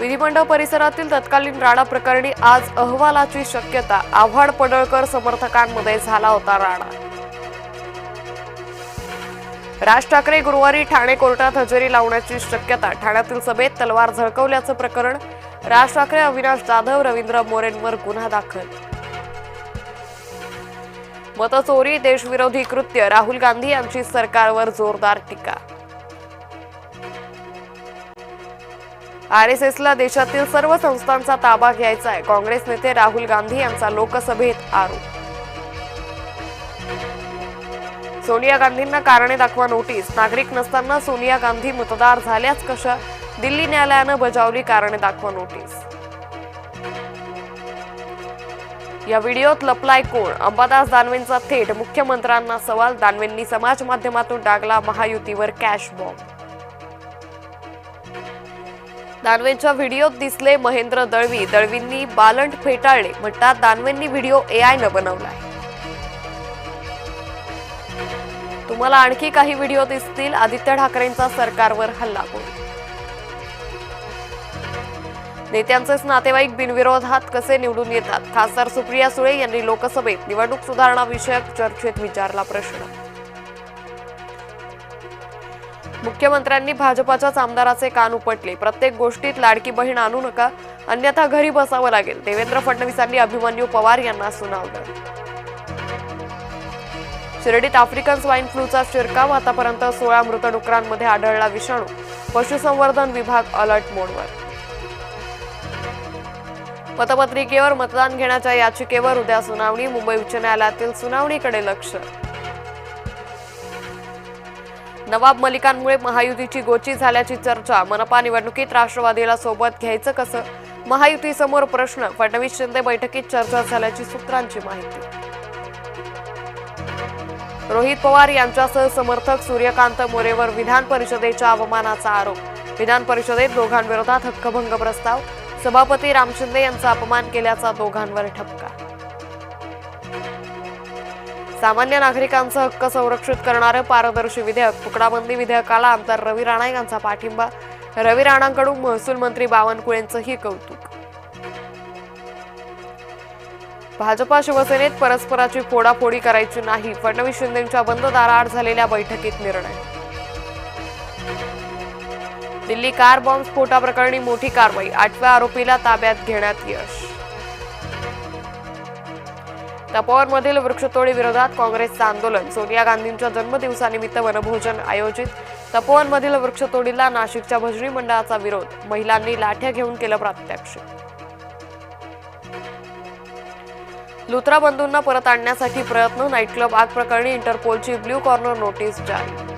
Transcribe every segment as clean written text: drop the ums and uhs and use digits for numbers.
विधिमंडळ परिसरातील तत्कालीन राडा प्रकरणी आज अहवालाची शक्यता. आव्हाड पडळकर समर्थकांमध्ये झाला होता राडा. राज ठाकरे गुरुवारी ठाणे कोर्टात हजेरी लावण्याची शक्यता. ठाण्यातील सभेत तलवार झळकवल्याचं प्रकरण. राज ठाकरे, अविनाश जाधव, रवींद्र मोरेंवर गुन्हा दाखल. मतचोरी, देशविरोधी कृत्य. राहुल गांधी यांची सरकारवर जोरदार टीका. आरएसएसला देशातील सर्व संस्थांचा ताबा घ्यायचा आहे. काँग्रेस नेते राहुल गांधी यांचा लोकसभेत आरोप. सोनिया गांधींना कारणे दाखवा नोटीस. नागरिक नसताना सोनिया गांधी मतदार झाल्याच कशा? दिल्ली न्यायालयानं बजावली कारणे दाखवा नोटीस. या व्हिडिओत लपलाय कोण? अंबादास दानवेंचा थेट मुख्यमंत्र्यांना सवाल. दानवेंनी समाज माध्यमातून टाकला महायुतीवर कॅश बॉम्ब. दानवेंच्या व्हिडिओत दिसले महेंद्र दळवी. दळवींनी बालंट फेटाळले. म्हणतात दानवेंनी व्हिडिओ एआयनं बनवलाय. तुम्हाला आणखी काही व्हिडिओ दिसतील. आदित्य ठाकरेंचा सरकारवर हल्लाबोल. नेत्यांचेच नातेवाईक बिनविरोधात कसे निवडून येतात? खासदार सुप्रिया सुळे यांनी लोकसभेत निवडणूक सुधारणा विषयक चर्चेत विचारला प्रश्न. मुख्यमंत्र्यांनी भाजपाच्याच आमदाराचे कान उपटले. प्रत्येक गोष्टीत लाडकी बहीण आणू नका, अन्यथा घरी बसावं लागेल. देवेंद्र फडणवीसांनी अभिमन्यू पवार यांना सुनावलं. शिर्डीत आफ्रिकन स्वाईन फ्लूचा शिरकाव. आतापर्यंत 16 मृत डुकरांमध्ये आढळला विषाणू. पशुसंवर्धन विभाग अलर्ट मोडवर. मतपत्रिकेवर मतदान घेण्याच्या याचिकेवर उद्या सुनावणी. मुंबई उच्च न्यायालयातील सुनावणीकडे लक्ष. नवाब मलिकांमुळे महायुतीची गोची झाल्याची चर्चा. मनपा निवडणुकीत राष्ट्रवादीला सोबत घ्यायचं कसं? महायुतीसमोर प्रश्न. फडणवीस शिंदे बैठकीत चर्चा झाल्याची सूत्रांची माहिती. रोहित पवार यांच्यासह समर्थक सूर्यकांत मोरेवर विधान परिषदेच्या अवमानाचा आरोप. विधान परिषदेत दोघांविरोधात हक्कभंग प्रस्ताव. सभापती राम शिंदे यांचा अपमान केल्याचा दोघांवर ठपका. सामान्य नागरिकांचा हक्क संरक्षित करणारं पारदर्शी विधेयक. तुकडाबंदी विधेयकाला आमदार रवी राणा यांचा पाठिंबा. रवी राणांकडून महसूल मंत्री बावनकुळेंचंही कौतुक. भाजपा शिवसेनेत परस्पराची फोडाफोडी करायची नाही. फडणवीस शिंदेंच्या बंद दाराआड झालेल्या बैठकीत निर्णय. दिल्ली कार बॉम्ब स्फोटाप्रकरणी मोठी कारवाई. 8व्या आरोपीला ताब्यात घेण्यात यश. तपोवनमधील वृक्षतोडी विरोधात काँग्रेसचं आंदोलन. सोनिया गांधींच्या जन्मदिवसानिमित्त वनभोजन आयोजित. तपोवनमधील वृक्षतोडीला नाशिकच्या भजनी मंडळाचा विरोध. महिलांनी लाठ्या घेऊन केलं प्रात्यक्षिक. लुथरा बंधूंना परत आणण्यासाठी प्रयत्न. नाईट क्लब आग प्रकरणी इंटरपोलची ब्ल्यू कॉर्नर नोटीस जारी.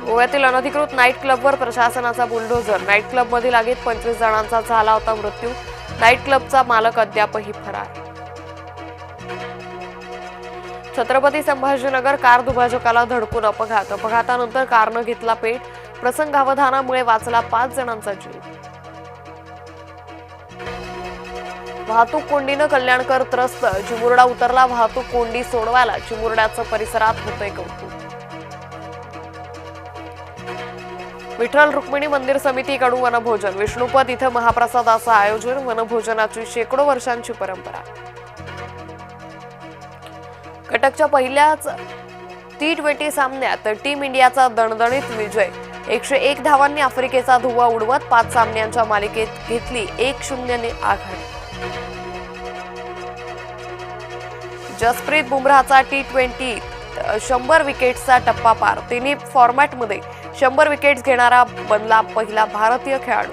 गोव्यातील अनधिकृत नाईट क्लबवर प्रशासनाचा बुलडोझर. नाईट क्लबमधील आगीत 25 जणांचा झाला होता मृत्यू. नाईट क्लबचा मालक अद्यापही फरार. छत्रपती संभाजीनगर कार दुभाजकाला धडकून अपघात. अपघातानंतर कारनं घेतला पेट. प्रसंगावधानामुळे वाचला 5 जणांचा जीव. वाहतूक कोंडीनं कल्याणकर त्रस्त. चिमुरडा उतरला वाहतूक कोंडी सोडवायला. चिमुरड्याचं परिसरात होतंय कौतुक. विठ्ठल रुक्मिणी मंदिर समितीकडून वनभोजन. विष्णुपद इथं महाप्रसादाचं आयोजन. वनभोजनाची शेकडो वर्षांची परंपरा. कटकच्या पहिल्याच T20 सामन्यात टीम इंडियाचा दणदणीत विजय. 101 धावांनी आफ्रिकेचा धुव्वा उडवत 5 सामन्यांच्या मालिकेत घेतली 1-0 ने आघाडी. जसप्रीत बुमराहचा T20 100 विकेट्सचा टप्पा पार. तिन्ही फॉर्मॅटमध्ये 100 विकेट्स घेणारा बनला पहिला भारतीय खेळाडू.